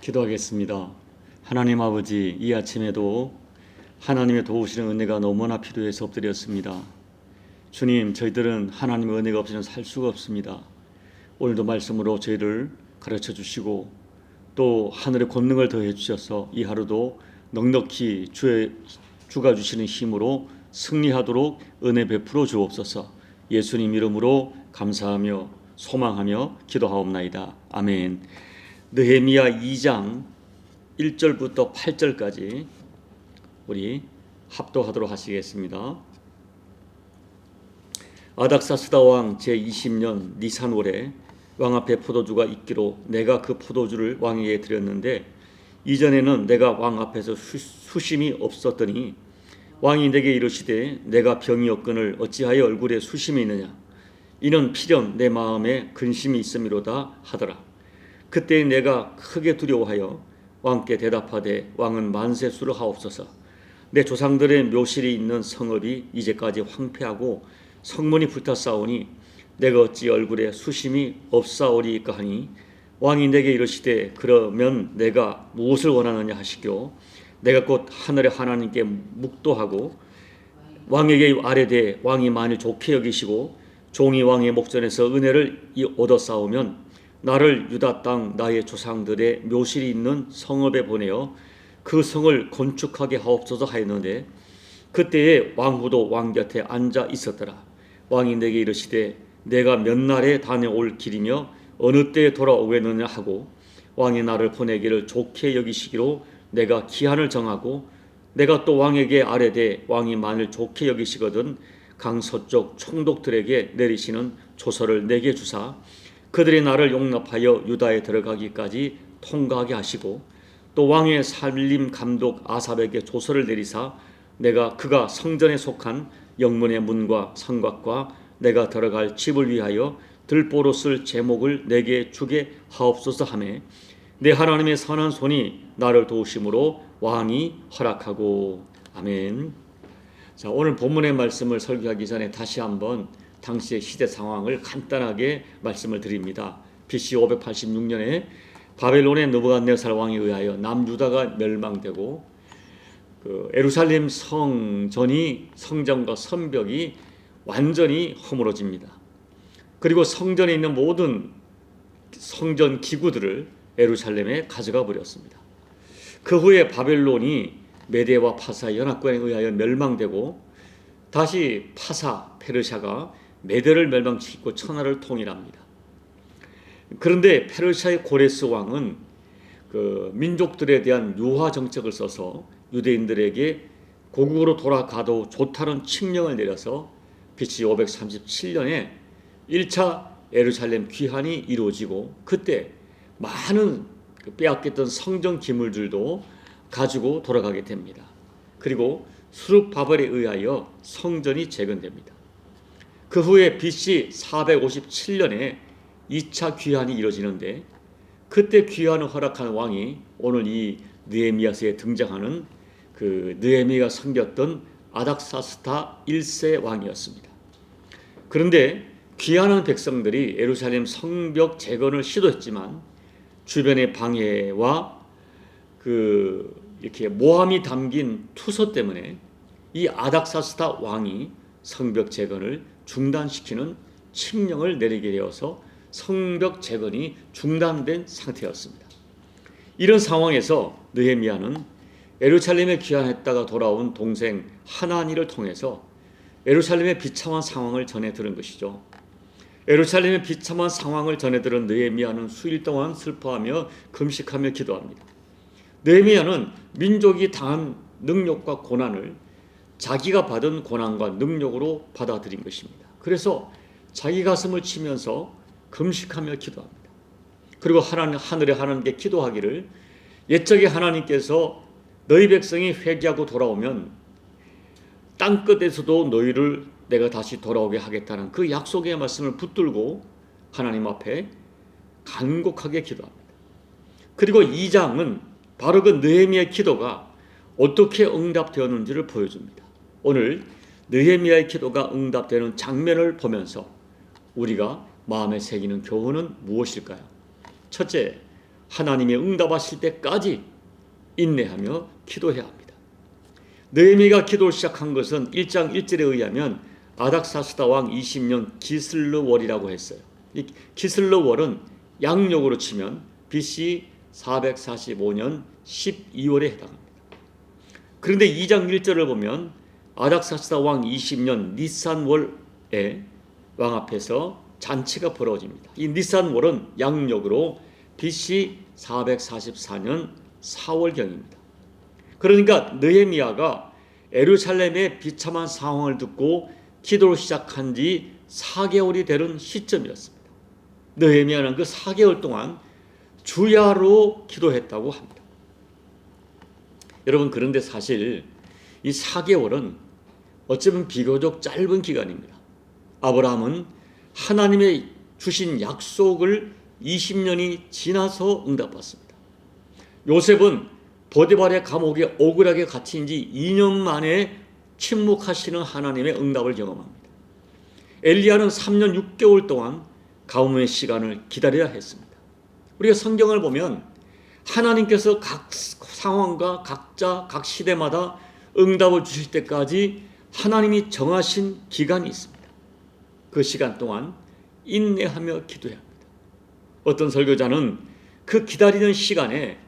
기도하겠습니다. 하나님 아버지, 이 아침에도 하나님의 도우시는 은혜가 너무나 필요해서 엎드렸습니다. 주님, 저희들은 하나님의 은혜가 없이는 살 수가 없습니다. 오늘도 말씀으로 저희를 가르쳐 주시고 또 하늘의 권능을 더해 주셔서 이 하루도 넉넉히 주가 주시는 힘으로 승리하도록 은혜 베풀어 주옵소서. 예수님 이름으로 감사하며 소망하며 기도하옵나이다. 아멘. 느헤미야 2장 1절부터 8절까지 우리 합독하도록 하시겠습니다. 아닥사스다 왕 제20년 니산월에 왕 앞에 포도주가 있기로 내가 그 포도주를 왕에게 드렸는데 이전에는 내가 왕 앞에서 수심이 없었더니 왕이 내게 이르시되 내가 병이 없거늘 어찌하여 얼굴에 수심이 있느냐 이는 필연 내 마음에 근심이 있음이로다 하더라. 그때 내가 크게 두려워하여 왕께 대답하되 왕은 만세수를 하옵소서. 내 조상들의 묘실이 있는 성읍이 이제까지 황폐하고 성문이 불탔사오니 내가 어찌 얼굴에 수심이 없사오리까 하니 왕이 내게 이르시되 그러면 내가 무엇을 원하느냐 하시기로 내가 곧 하늘의 하나님께 묵도하고 왕에게 아뢰되 왕이 만일 좋게 여기시고 종이 왕의 목전에서 은혜를 얻어 싸우면 나를 유다 땅 나의 조상들의 묘실이 있는 성읍에 보내어 그 성을 건축하게 하옵소서 하였는데 그때에 왕후도 왕 곁에 앉아 있었더라. 왕이 내게 이르시되 내가 몇 날에 다녀올 길이며 어느 때에 돌아오겠느냐 하고 왕이 나를 보내기를 좋게 여기시기로 내가 기한을 정하고 내가 또 왕에게 아뢰되 왕이 만일 좋게 여기시거든 강 서쪽 총독들에게 내리시는 조서를 내게 주사 그들이 나를 용납하여 유다에 들어가기까지 통과하게 하시고 또 왕의 살림 감독 아삽에게 조서를 내리사 내가 그가 성전에 속한 영문의 문과 성곽과 내가 들어갈 집을 위하여 들보로 쓸 제목을 내게 주게 하옵소서 하매 내 하나님의 선한 손이 나를 도우심으로 왕이 허락하고. 아멘. 자, 오늘 본문의 말씀을 설교하기 전에 다시 한번 당시의 시대 상황을 간단하게 말씀을 드립니다. BC 586년에 바벨론의 느부갓네살 왕에 의하여 남유다가 멸망되고 예루살렘 성전과 성벽이 완전히 허물어집니다. 그리고 성전에 있는 모든 성전 기구들을 예루살렘에 가져가 버렸습니다. 그 후에 바벨론이 메대와 파사 연합군에 의하여 멸망되고 다시 파사 페르시아가 메대를 멸망시키고 천하를 통일합니다. 그런데 페르시아의 고레스 왕은 민족들에 대한 유화 정책을 써서 유대인들에게 고국으로 돌아가도 좋다는 칙령을 내려서 BC 537년에 1차 예루살렘 귀환이 이루어지고 그때 많은 빼앗겼던 성전 기물들도 가지고 돌아가게 됩니다. 그리고 수룹바벨에 의하여 성전이 재건됩니다. 그 후에 BC 457년에 2차 귀환이 이루어지는데 그때 귀환을 허락한 왕이 오늘 이 느헤미야서에 등장하는 그 느헤미야가 섬겼던 아닥사스다 1세 왕이었습니다. 그런데 귀환한 백성들이 예루살렘 성벽 재건을 시도했지만 주변의 방해와 이렇게 모함이 담긴 투서 때문에 이 아닥사스다 왕이 성벽 재건을 중단시키는 칙령을 내리게 되어서 성벽 재건이 중단된 상태였습니다. 이런 상황에서 느헤미야는 예루살렘에 귀환했다가 돌아온 동생 하나니를 통해서 예루살렘의 비참한 상황을 전해 들은 것이죠. 예루살렘의 비참한 상황을 전해 들은 느헤미야는 수일 동안 슬퍼하며 금식하며 기도합니다. 느헤미야는 민족이 당한 능력과 고난을 자기가 받은 고난과 능력으로 받아들인 것입니다. 그래서 자기 가슴을 치면서 금식하며 기도합니다. 그리고 하늘의 하나님께 기도하기를 옛적에 하나님께서 너희 백성이 회개하고 돌아오면 땅끝에서도 너희를 내가 다시 돌아오게 하겠다는 그 약속의 말씀을 붙들고 하나님 앞에 간곡하게 기도합니다. 그리고 2장은 바로 그 느헤미야의 기도가 어떻게 응답되었는지를 보여줍니다. 오늘 느헤미야의 기도가 응답되는 장면을 보면서 우리가 마음에 새기는 교훈은 무엇일까요? 첫째, 하나님의 응답하실 때까지 인내하며 기도해야 합니다. 느헤미야가 기도를 시작한 것은 1장 1절에 의하면 아닥사스다 왕 20년 기슬르월이라고 했어요. 이 기슬르월은 양력으로 치면 BC 445년 12월에 해당합니다. 그런데 2장 1절을 보면 아닥사스다 왕 20년 니산월에 왕 앞에서 잔치가 벌어집니다. 이 니산월은 양력으로 BC 444년 4월경입니다. 그러니까 느헤미야가 예루살렘의 비참한 상황을 듣고 기도를 시작한 지 4개월이 되는 시점이었습니다. 느헤미야는 그 4개월 동안 주야로 기도했다고 합니다. 여러분, 그런데 사실 이 4개월은 어쩌면 비교적 짧은 기간입니다. 아브라함은 하나님의 주신 약속을 20년이 지나서 응답받습니다. 요셉은 보디발의 감옥에 억울하게 갇힌 지 2년 만에 침묵하시는 하나님의 응답을 경험합니다. 엘리야는 3년 6개월 동안 가뭄의 시간을 기다려야 했습니다. 우리가 성경을 보면 하나님께서 각 상황과 각 시대마다 응답을 주실 때까지 하나님이 정하신 기간이 있습니다. 그 시간 동안 인내하며 기도해야 합니다. 어떤 설교자는 그 기다리는 시간에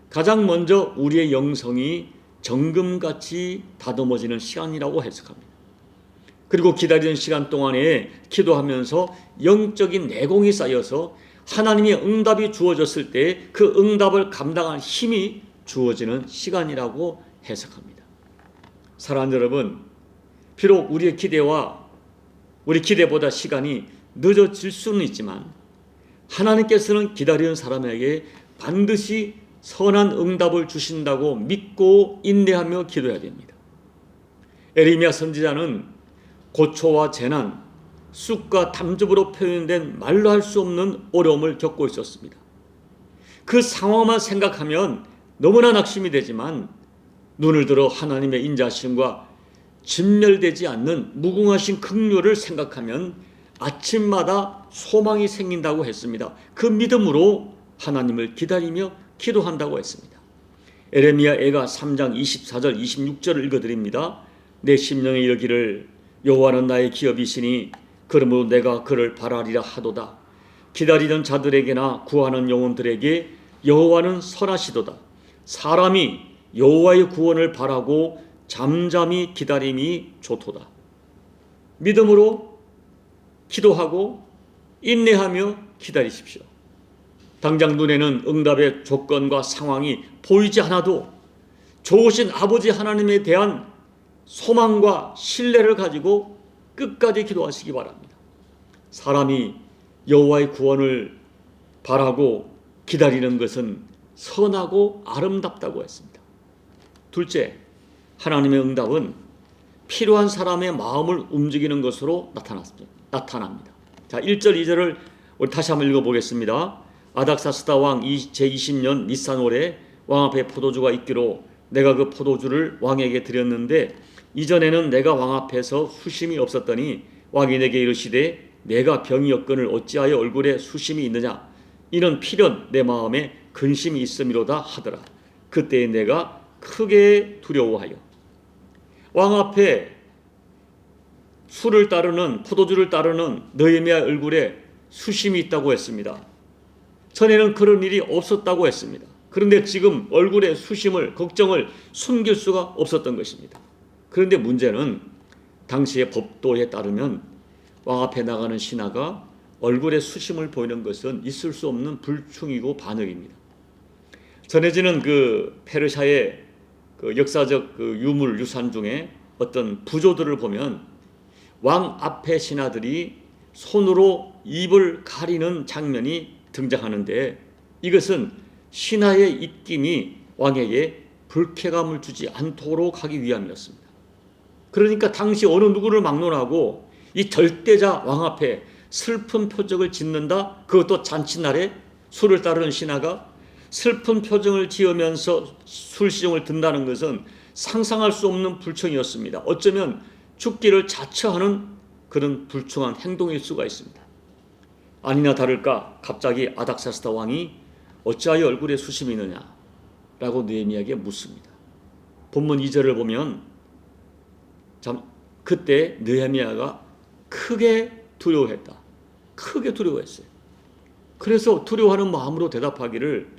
가장 먼저 우리의 영성이 정금같이 다듬어지는 시간이라고 해석합니다. 그리고 기다리는 시간 동안에 기도하면서 영적인 내공이 쌓여서 하나님의 응답이 주어졌을 때 그 응답을 감당할 힘이 주어지는 시간이라고 해석합니다. 사랑하는 여러분, 비록 우리의 우리 기대보다 시간이 늦어질 수는 있지만 하나님께서는 기다리는 사람에게 반드시 선한 응답을 주신다고 믿고 인내하며 기도해야 됩니다. 에레미야 선지자는 고초와 재난, 쑥과 담즙으로 표현된 말로 할 수 없는 어려움을 겪고 있었습니다. 그 상황만 생각하면 너무나 낙심이 되지만 눈을 들어 하나님의 인자하심과 진멸되지 않는 무궁하신 긍휼을 생각하면 아침마다 소망이 생긴다고 했습니다. 그 믿음으로 하나님을 기다리며 기도한다고 했습니다. 에레미야 애가 3장 24절 26절을 읽어드립니다. 내 심령에 이르기를 여호와는 나의 기업이시니 그러므로 내가 그를 바라리라 하도다. 기다리는 자들에게나 구하는 영혼들에게 여호와는 선하시도다. 사람이 여호와의 구원을 바라고 잠잠히 기다림이 좋도다. 믿음으로 기도하고 인내하며 기다리십시오. 당장 눈에는 응답의 조건과 상황이 보이지 않아도 좋으신 아버지 하나님에 대한 소망과 신뢰를 가지고 끝까지 기도하시기 바랍니다. 사람이 여호와의 구원을 바라고 기다리는 것은 선하고 아름답다고 했습니다. 둘째, 하나님의 응답은 필요한 사람의 마음을 움직이는 것으로 나타납니다. 자, 1절 2절을 우리 다시 한번 읽어보겠습니다. 아닥사스다 왕 제20년 니산월에 왕 앞에 포도주가 있기로 내가 그 포도주를 왕에게 드렸는데 이전에는 내가 왕 앞에서 수심이 없었더니 왕이 내게 이르시되 내가 병이었거늘 어찌하여 얼굴에 수심이 있느냐 이는 필연 내 마음에 근심이 있음이로다 하더라. 그때에 내가 크게 두려워하여 왕 앞에 술을 따르는 포도주를 따르는 느헤미야 얼굴에 수심이 있다고 했습니다. 전에는 그런 일이 없었다고 했습니다. 그런데 지금 얼굴에 수심을 걱정을 숨길 수가 없었던 것입니다. 그런데 문제는 당시의 법도에 따르면 왕 앞에 나가는 신하가 얼굴에 수심을 보이는 것은 있을 수 없는 불충이고 반역입니다. 전해지는 그 페르시아의 그 역사적 그 유물 유산 중에 어떤 부조들을 보면 왕 앞에 신하들이 손으로 입을 가리는 장면이 등장하는데 이것은 신하의 입김이 왕에게 불쾌감을 주지 않도록 하기 위함이었습니다. 그러니까 당시 어느 누구를 막론하고 이 절대자 왕 앞에 슬픈 표정을 짓는다. 그것도 잔치날에 술을 따르는 신하가 슬픈 표정을 지으면서 술시종을 든다는 것은 상상할 수 없는 불청이었습니다. 어쩌면 죽기를 자처하는 그런 불충한 행동일 수가 있습니다. 아니나 다를까 갑자기 아닥사스다 왕이 어찌하여 얼굴에 수심이 있느냐? 라고 느헤미야에게 묻습니다. 본문 2절을 보면 참 그때 느헤미야가 크게 두려워했다. 크게 두려워했어요. 그래서 두려워하는 마음으로 대답하기를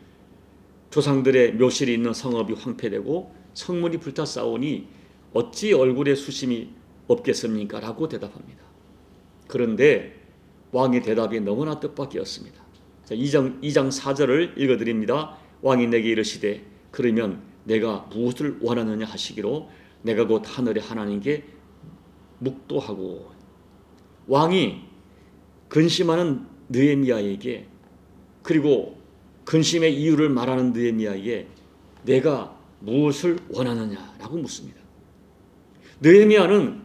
조상들의 묘실이 있는 성읍이 황폐되고 성문이 불타싸우니 어찌 얼굴에 수심이 없겠습니까? 라고 대답합니다. 그런데 왕의 대답이 너무나 뜻밖이었습니다. 자, 2장 4절을 읽어드립니다. 왕이 내게 이르시되 그러면 내가 무엇을 원하느냐 하시기로 내가 곧 하늘의 하나님께 묵도하고. 왕이 근심하는 느헤미야에게 그리고 근심의 이유를 말하는 느헤미야에게 내가 무엇을 원하느냐라고 묻습니다. 느헤미야는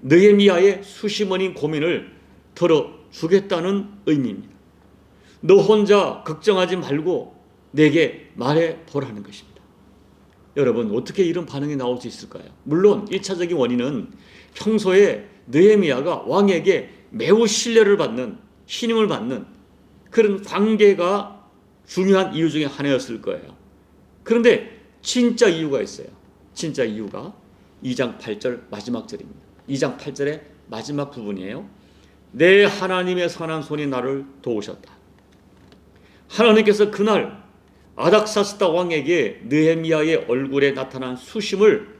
느헤미야의 수심 어린 고민을 들어주겠다는 의미입니다. 너 혼자 걱정하지 말고 내게 말해보라는 것입니다. 여러분, 어떻게 이런 반응이 나올 수 있을까요? 물론 1차적인 원인은 평소에 느헤미야가 왕에게 매우 신뢰를 받는, 신임을 받는 그런 관계가 중요한 이유 중에 하나였을 거예요. 그런데 진짜 이유가 있어요. 진짜 이유가 2장 8절 마지막 절입니다. 2장 8절의 마지막 부분이에요. 내 하나님의 선한 손이 나를 도우셨다. 하나님께서 그날 아닥사스다 왕에게 느헤미야의 얼굴에 나타난 수심을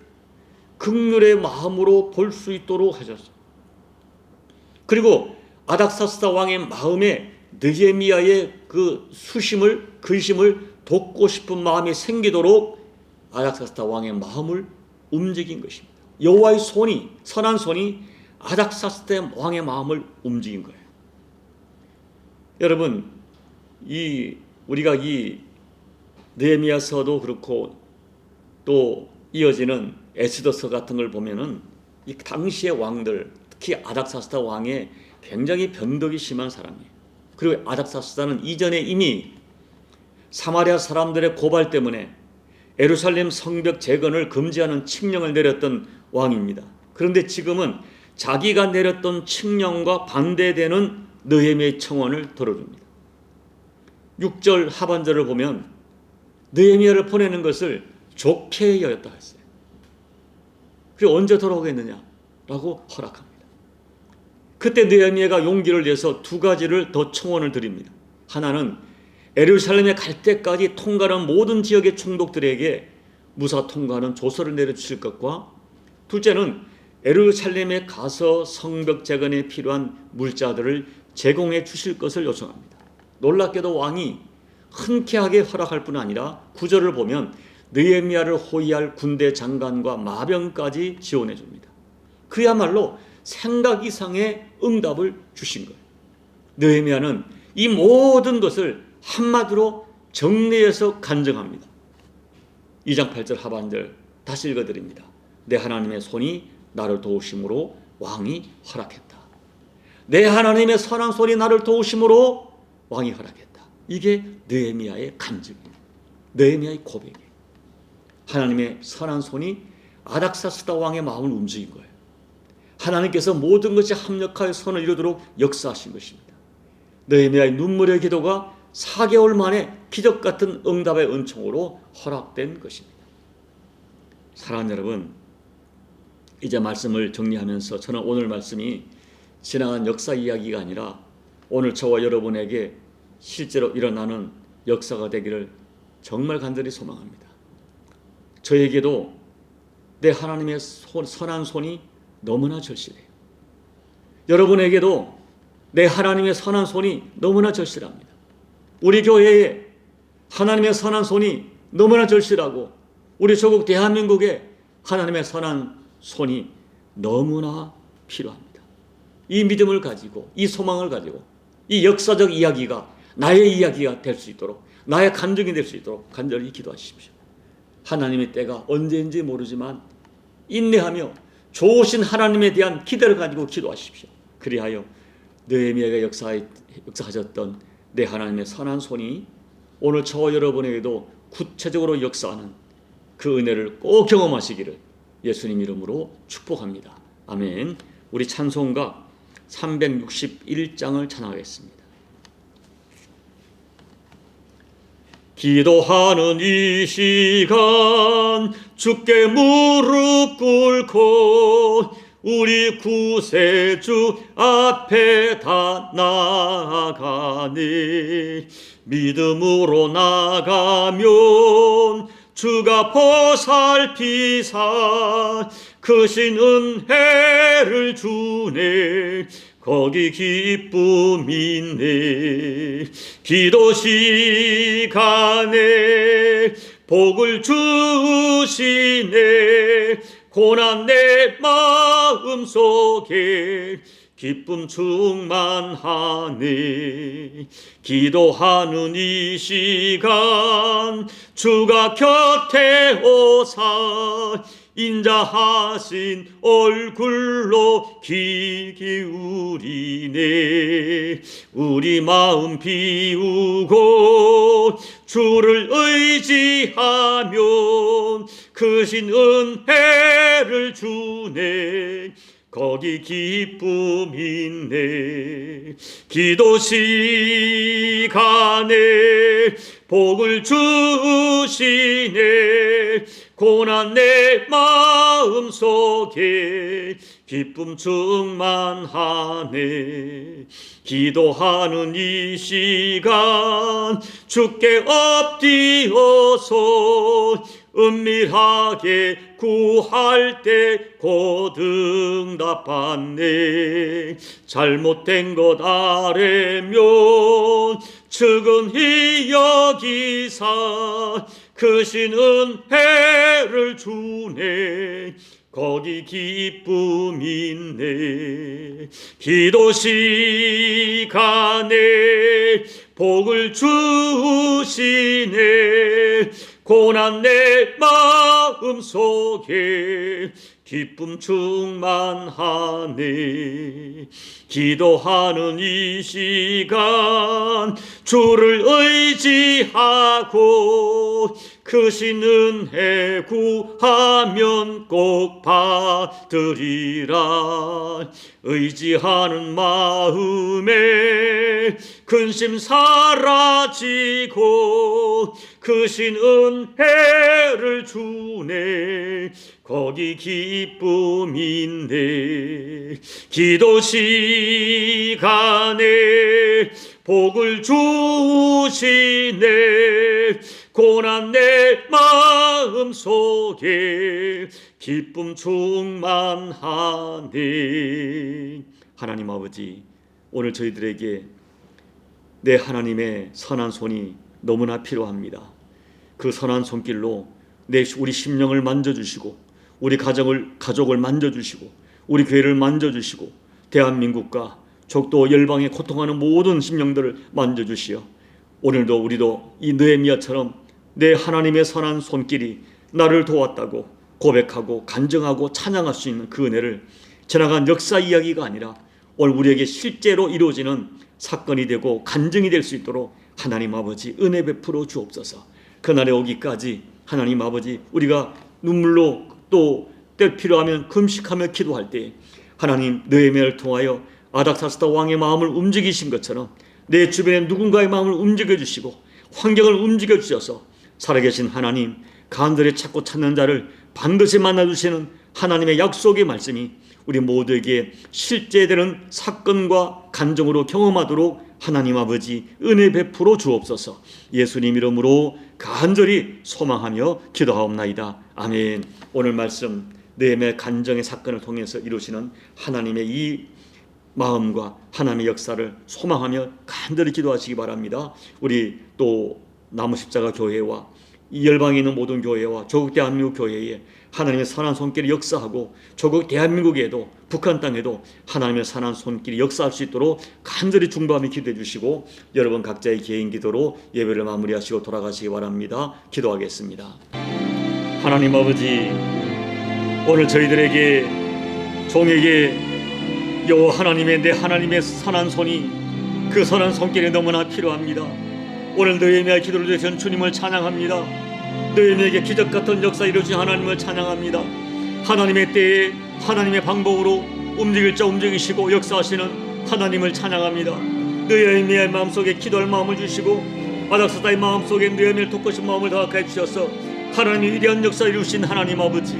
긍휼의 마음으로 볼 수 있도록 하셨어요. 그리고 아닥사스다 왕의 마음에 느헤미야의 그 수심을, 근심을 돕고 싶은 마음이 생기도록 아닥사스다 왕의 마음을 움직인 것입니다. 여호와의 손이, 선한 손이 아닥사스다 왕의 마음을 움직인 거예요. 여러분, 우리가 이 느헤미야서도 그렇고 또 이어지는 에스더서 같은 걸 보면은 이 당시의 왕들, 특히 아닥사스다 왕의 굉장히 변덕이 심한 사람이에요. 그리고 아닥사스다는 이전에 이미 사마리아 사람들의 고발 때문에 예루살렘 성벽 재건을 금지하는 칙령을 내렸던 왕입니다. 그런데 지금은 자기가 내렸던 칙령과 반대되는 느헤미야의 청원을 들어줍니다. 6절 하반절을 보면 느헤미야를 보내는 것을 좋게 여겼다 했어요. 그리고 언제 돌아오겠느냐라고 허락합니다. 그때 느헤미야가 용기를 내서 두 가지를 더 청원을 드립니다. 하나는 예루살렘에 갈 때까지 통과하는 모든 지역의 총독들에게 무사 통과하는 조서를 내려주실 것과, 둘째는 예루살렘에 가서 성벽 재건에 필요한 물자들을 제공해 주실 것을 요청합니다. 놀랍게도 왕이 흔쾌하게 허락할 뿐 아니라 9절을 보면 느헤미야를 호위할 군대 장관과 마병까지 지원해 줍니다. 그야말로 생각 이상의 응답을 주신 거예요. 느헤미야는 이 모든 것을 한마디로 정리해서 간증합니다. 2장 8절 하반절 다시 읽어드립니다. 내 하나님의 손이 나를 도우심으로 왕이 허락했다. 내 하나님의 선한 손이 나를 도우심으로 왕이 허락했다. 이게 느헤미야의 간증입니다. 느헤미야의 고백이에요. 하나님의 선한 손이 아닥사스다 왕의 마음을 움직인 거예요. 하나님께서 모든 것이 합력하여 선을 이루도록 역사하신 것입니다. 느헤미야의 눈물의 기도가 4개월 만에 기적 같은 응답의 은총으로 허락된 것입니다. 사랑하는 여러분, 이제 말씀을 정리하면서 저는 오늘 말씀이 지나간 역사 이야기가 아니라 오늘 저와 여러분에게 실제로 일어나는 역사가 되기를 정말 간절히 소망합니다. 저에게도 내 하나님의 선한 손이 너무나 절실해요. 여러분에게도 내 하나님의 선한 손이 너무나 절실합니다. 우리 교회에 하나님의 선한 손이 너무나 절실하고 우리 조국 대한민국에 하나님의 선한 손이 너무나 필요합니다. 이 믿음을 가지고, 이 소망을 가지고 이 역사적 이야기가 나의 이야기가 될 수 있도록, 나의 간증이 될 수 있도록 간절히 기도하십시오. 하나님의 때가 언제인지 모르지만 인내하며 좋으신 하나님에 대한 기대를 가지고 기도하십시오. 그리하여 느헤미야가 역사하셨던 내 하나님의 선한 손이 오늘 저와 여러분에게도 구체적으로 역사하는 그 은혜를 꼭 경험하시기를 예수님 이름으로 축복합니다. 아멘. 우리 찬송가 361장을 찬양하겠습니다. 기도하는 이 시간 주께 무릎 꿇고 우리 구세주 앞에 다 나아가니 믿음으로 나가면 주가 보살피사 크신 은혜를 주네. 거기 기쁨 있네. 기도 시간에 복을 주시네. 고난 내 마음속에 기쁨 충만하네. 기도하는 이 시간 주가 곁에 오사 인자하신 얼굴로 귀 기울이네. 우리 마음 비우고 주를 의지하면 크신 은혜를 주네. 거기 기쁨 있네. 기도 시간에 복을 주시네. 고난 내 마음속에 기쁨 충만하네. 기도하는 이 시간 주께 엎드려서 은밀하게 구할 때 곧 응답받네. 잘못된 것 아뢰면 측은히 여기사 크신 은혜를 주네. 거기 기쁨 있네. 기도 시간에 복을 주시네. 고난 내 마음속에 기쁨 충만하네. 기도하는 이 시간 주를 의지하고 크신 은혜 구하면 꼭 받으리라. 의지하는 마음에 근심 사라지고 크신 은혜를 주네. 거기 기쁨 있네. 기도 시간에 복을 주시네. 고난 내 마음속에 기쁨 충만하네. 하나님 아버지, 오늘 저희들에게 내 하나님의 선한 손이 너무나 필요합니다. 그 선한 손길로 우리 심령을 만져주시고 우리 가족을 만져주시고 우리 교회를 만져주시고 대한민국과 적도 열방에 고통하는 모든 심령들을 만져주시어 오늘도 우리도 이 느헤미야처럼 내 하나님의 선한 손길이 나를 도왔다고 고백하고 간증하고 찬양할 수 있는 그 은혜를 지나간 역사 이야기가 아니라 오늘 우리에게 실제로 이루어지는 사건이 되고 간증이 될 수 있도록 하나님 아버지 은혜 베풀어 주옵소서. 그날에 오기까지 하나님 아버지 우리가 눈물로 또 때 필요하면 금식하며 기도할 때 하나님 느헤미야를 통하여 아닥사스다 왕의 마음을 움직이신 것처럼 내 주변에 누군가의 마음을 움직여 주시고 환경을 움직여 주셔서 살아계신 하나님 간절히 찾고 찾는 자를 반드시 만나주시는 하나님의 약속의 말씀이 우리 모두에게 실제되는 사건과 간증으로 경험하도록 하나님 아버지 은혜 베풀어 주옵소서. 예수님 이름으로 간절히 소망하며 기도하옵나이다. 아멘. 오늘 말씀 느헤미야 간증의 사건을 통해서 이루시는 하나님의 이 마음과 하나님의 역사를 소망하며 간절히 기도하시기 바랍니다. 우리 또 나무십자가 교회와 이 열방에 있는 모든 교회와 조국 대한민국 교회에 하나님의 선한 손길이 역사하고 조국 대한민국에도 북한 땅에도 하나님의 선한 손길이 역사할 수 있도록 간절히 중보하며 기도해 주시고 여러분 각자의 개인 기도로 예배를 마무리하시고 돌아가시기 바랍니다. 기도하겠습니다. 하나님 아버지, 오늘 저희들에게 종에게 여호와 하나님의 내 하나님의 선한 손이 그 선한 손길이 너무나 필요합니다. 오늘 느헤미야의 기도를 들으신 주님을 찬양합니다. 느헤미야에게 기적 같은 역사 이루신 하나님을 찬양합니다. 하나님의 때에 하나님의 방법으로 움직일 자 움직이시고 역사하시는 하나님을 찬양합니다. 느헤미야의 마음속에 기도할 마음을 주시고 아닥사다의 마음속에 뇌면을 돋구신 마음을 더하게 해주셔서 하나님의 위대한 역사를 이루신 하나님 아버지,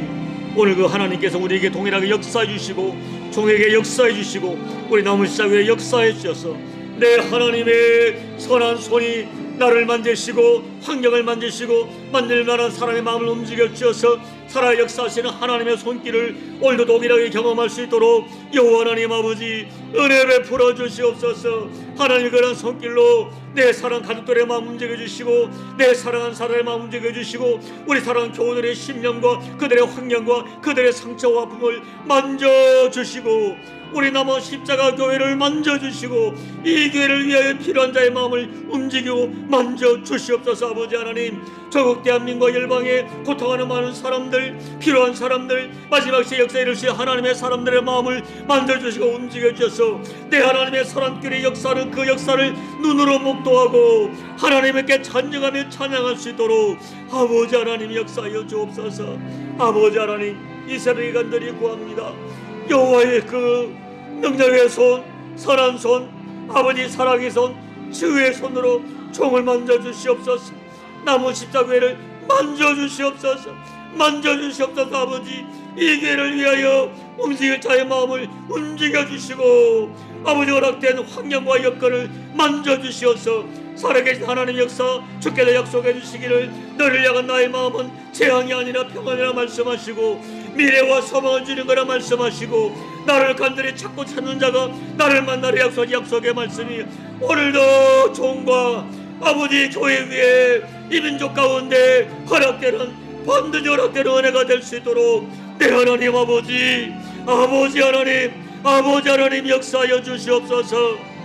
오늘 그 하나님께서 우리에게 동일하게 역사해 주시고 종에게 역사해 주시고 우리 남은 시작 위에 역사해 주셔서 내 하나님의 선한 손이 나를 만지시고 환경을 만지시고 만질 만한 사람의 마음을 움직여 주셔서 살아 역사하시는 하나님의 손길을 오늘도 동일하게 경험할 수 있도록 여호와 하나님 아버지 은혜 베풀어 주시옵소서. 하나님 그런 손길로 내 사랑 가족들의 마음 움직여 주시고 내 사랑한 사람의 마음 움직여 주시고 우리 사랑하는 교우들의 심령과 그들의 환경과 그들의 상처와 아픔을 만져주시고 우리 남은 십자가 교회를 만져주시고 이 교회를 위하여 필요한 자의 마음을 움직이고 만져주시옵소서. 아버지 하나님, 조국 대한민국과 열방에 고통하는 많은 사람들, 필요한 사람들, 마지막 시의 역사에 이르실 하나님의 사람들의 마음을 만져주시고 움직여주셔서 내 하나님의 선한길의 역사는 그 역사를 눈으로 목도하고 하나님께 찬정하며 찬양할 수 있도록 아버지 하나님 역사하여 주옵소서. 아버지 하나님, 이 새벽에 간절히 구합니다. 여호와의 그 능력의 손, 선한 손, 아버지 사랑의 손, 치유의 손으로 종을 만져주시옵소서. 남은 십자가를 만져주시옵소서. 만져주시옵소서. 아버지, 이 교회를 위하여 움직일 자의 마음을 움직여주시고 아버지 허락된 환경과 여건을 만져주시옵소서. 살아계신 하나님 역사 주께서 약속해 주시기를 너를 향한 나의 마음은 재앙이 아니라 평안이라 말씀하시고 미래와 소망을 주는 거라 말씀하시고 나를 간절히 찾고 찾는 자가 나를 만나려 약속의 말씀이 오늘도 종과 아버지 교회 위에 이 민족 가운데 허락되는 반드시 허락되는 은혜가 될 수 있도록 내 하나님 아버지 하나님 역사하여 주시옵소서.